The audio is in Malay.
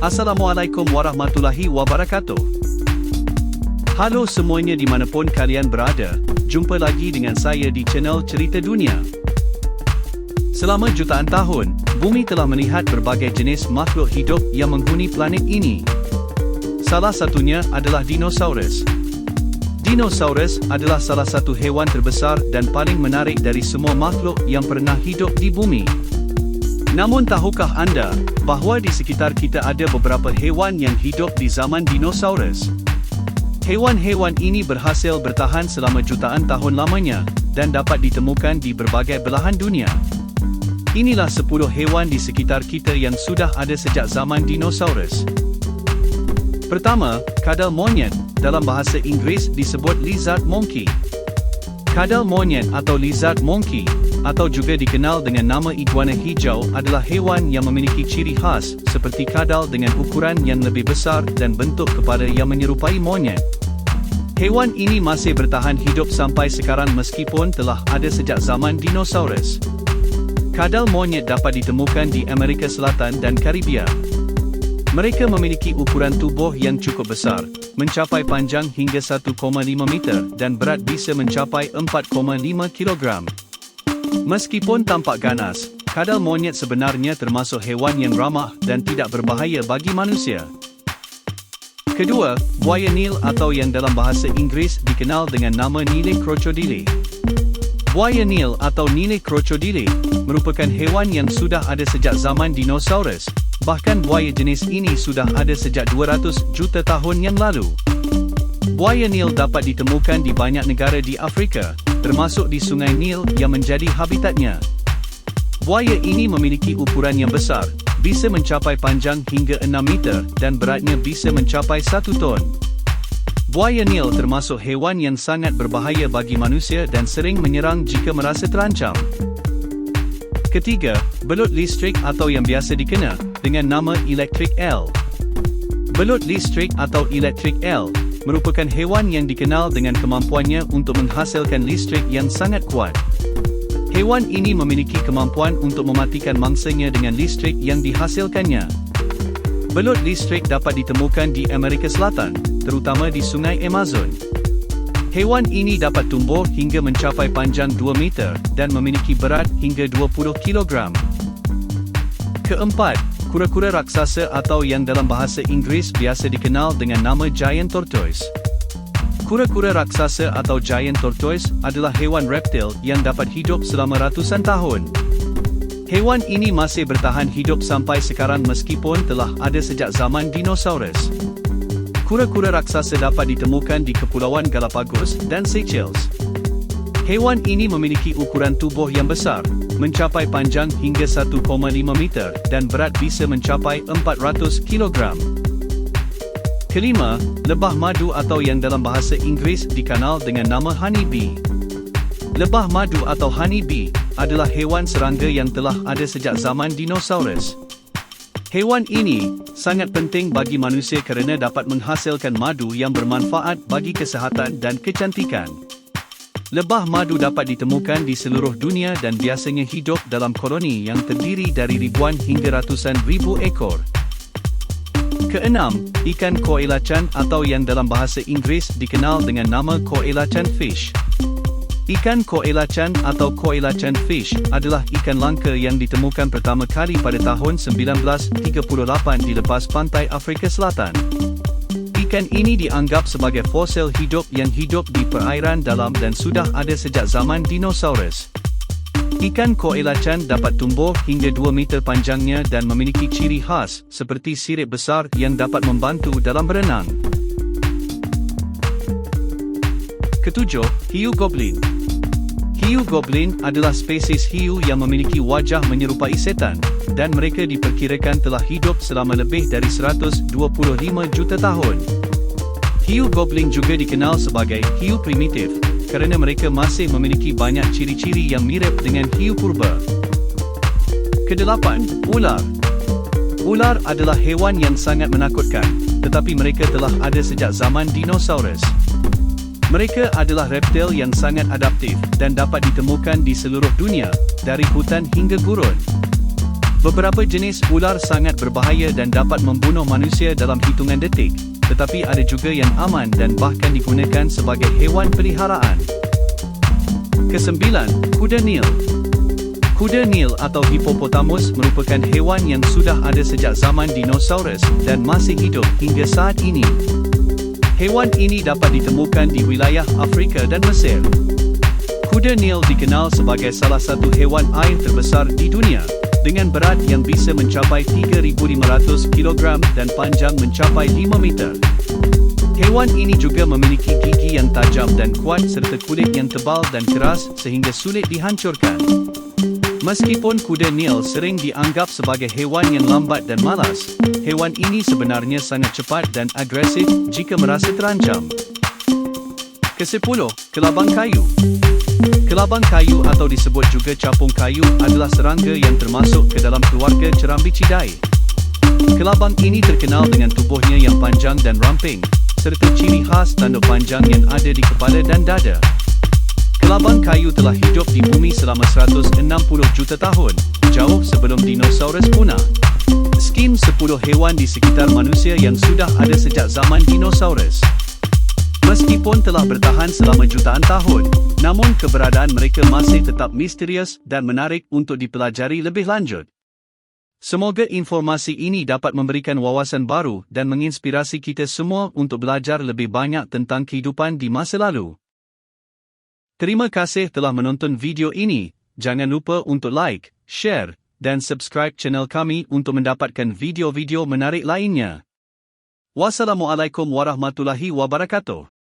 Assalamualaikum warahmatullahi wabarakatuh. Halo semuanya dimanapun kalian berada, jumpa lagi dengan saya di channel Cerita Dunia. Selama jutaan tahun, bumi telah melihat berbagai jenis makhluk hidup yang menghuni planet ini. Salah satunya adalah dinosaurus. Dinosaurus adalah salah satu haiwan terbesar dan paling menarik dari semua makhluk yang pernah hidup di bumi. Namun tahukah anda bahawa di sekitar kita ada beberapa haiwan yang hidup di zaman dinosaurus? Haiwan-haiwan ini berhasil bertahan selama jutaan tahun lamanya dan dapat ditemukan di berbagai belahan dunia. Inilah 10 haiwan di sekitar kita yang sudah ada sejak zaman dinosaurus. Pertama, kadal monyet, dalam bahasa Inggeris disebut lizard monkey. Kadal monyet atau lizard monkey, atau juga dikenal dengan nama iguana hijau, adalah haiwan yang memiliki ciri khas seperti kadal dengan ukuran yang lebih besar dan bentuk kepala yang menyerupai monyet. Haiwan ini masih bertahan hidup sampai sekarang meskipun telah ada sejak zaman dinosaurus. Kadal monyet dapat ditemukan di Amerika Selatan dan Karibia. Mereka memiliki ukuran tubuh yang cukup besar, mencapai panjang hingga 1,5 meter dan berat bisa mencapai 4,5 kilogram. Meskipun tampak ganas, kadal monyet sebenarnya termasuk haiwan yang ramah dan tidak berbahaya bagi manusia. Kedua, buaya Nil atau yang dalam bahasa Inggeris dikenal dengan nama Nile crocodile. Buaya Nil atau Nile crocodile merupakan haiwan yang sudah ada sejak zaman dinosaurus. Bahkan buaya jenis ini sudah ada sejak 200 juta tahun yang lalu. Buaya Nil dapat ditemukan di banyak negara di Afrika, termasuk di Sungai Nil yang menjadi habitatnya. Buaya ini memiliki ukuran yang besar, bisa mencapai panjang hingga 6 meter dan beratnya bisa mencapai 1 ton. Buaya Nil termasuk haiwan yang sangat berbahaya bagi manusia dan sering menyerang jika merasa terancam. Ketiga, belut listrik atau yang biasa dikenal dengan nama electric eel. Belut listrik atau electric eel merupakan haiwan yang dikenal dengan kemampuannya untuk menghasilkan listrik yang sangat kuat. Haiwan ini memiliki kemampuan untuk mematikan mangsanya dengan listrik yang dihasilkannya. Belut listrik dapat ditemukan di Amerika Selatan, terutama di Sungai Amazon. Haiwan ini dapat tumbuh hingga mencapai panjang 2 meter dan memiliki berat hingga 20 kilogram. Keempat, kura-kura raksasa atau yang dalam bahasa Inggeris biasa dikenal dengan nama giant tortoise. Kura-kura raksasa atau giant tortoise adalah haiwan reptil yang dapat hidup selama ratusan tahun. Haiwan ini masih bertahan hidup sampai sekarang meskipun telah ada sejak zaman dinosaurus. Kura-kura raksasa dapat ditemukan di Kepulauan Galapagos dan Seychelles. Haiwan ini memiliki ukuran tubuh yang besar, mencapai panjang hingga 1,5 meter dan berat bisa mencapai 400 kilogram. Kelima, lebah madu atau yang dalam bahasa Inggeris dikenal dengan nama honeybee. Lebah madu atau honeybee adalah haiwan serangga yang telah ada sejak zaman dinosaurus. Haiwan ini sangat penting bagi manusia kerana dapat menghasilkan madu yang bermanfaat bagi kesihatan dan kecantikan. Lebah madu dapat ditemukan di seluruh dunia dan biasanya hidup dalam koloni yang terdiri dari ribuan hingga ratusan ribu ekor. Keenam, ikan coelacanth atau yang dalam bahasa Inggeris dikenal dengan nama coelacanth fish. Ikan coelacanth atau coelacanth fish adalah ikan langka yang ditemukan pertama kali pada tahun 1938 di lepas pantai Afrika Selatan. Ikan ini dianggap sebagai fosil hidup yang hidup di perairan dalam dan sudah ada sejak zaman dinosaurus. Ikan coelacanth dapat tumbuh hingga 2 meter panjangnya dan memiliki ciri khas seperti sirip besar yang dapat membantu dalam berenang. Ketujuh, hiu goblin. Hiu goblin adalah spesies hiu yang memiliki wajah menyerupai setan, dan mereka diperkirakan telah hidup selama lebih dari 125 juta tahun. Hiu goblin juga dikenal sebagai hiu primitif, kerana mereka masih memiliki banyak ciri-ciri yang mirip dengan hiu purba. Kedelapan, ular. Ular adalah haiwan yang sangat menakutkan, tetapi mereka telah ada sejak zaman dinosaurus. Mereka adalah reptil yang sangat adaptif dan dapat ditemukan di seluruh dunia, dari hutan hingga gurun. Beberapa jenis ular sangat berbahaya dan dapat membunuh manusia dalam hitungan detik, tetapi ada juga yang aman dan bahkan digunakan sebagai hewan peliharaan. Kesembilan, kuda Nil. Kuda Nil atau hippopotamus merupakan hewan yang sudah ada sejak zaman dinosaurus dan masih hidup hingga saat ini. Hewan ini dapat ditemukan di wilayah Afrika dan Mesir. Kuda Nil dikenal sebagai salah satu hewan air terbesar di dunia, dengan berat yang bisa mencapai 3,500 kg dan panjang mencapai 5 meter. Hewan ini juga memiliki gigi yang tajam dan kuat serta kulit yang tebal dan keras sehingga sulit dihancurkan. Meskipun kuda Nil sering dianggap sebagai hewan yang lambat dan malas, hewan ini sebenarnya sangat cepat dan agresif jika merasa terancam. Ke-10, kelabang kayu. Kelabang kayu atau disebut juga capung kayu adalah serangga yang termasuk ke dalam keluarga Cerambicidae. Kelabang ini terkenal dengan tubuhnya yang panjang dan ramping, serta ciri khas tanduk panjang yang ada di kepala dan dada. Kelabang kayu telah hidup di bumi selama 160 juta tahun, jauh sebelum dinosaurus punah. Skim 10 hewan di sekitar manusia yang sudah ada sejak zaman dinosaurus. Meskipun telah bertahan selama jutaan tahun, namun keberadaan mereka masih tetap misterius dan menarik untuk dipelajari lebih lanjut. Semoga informasi ini dapat memberikan wawasan baru dan menginspirasi kita semua untuk belajar lebih banyak tentang kehidupan di masa lalu. Terima kasih telah menonton video ini. Jangan lupa untuk like, share, dan subscribe channel kami untuk mendapatkan video-video menarik lainnya. Wassalamualaikum warahmatullahi wabarakatuh.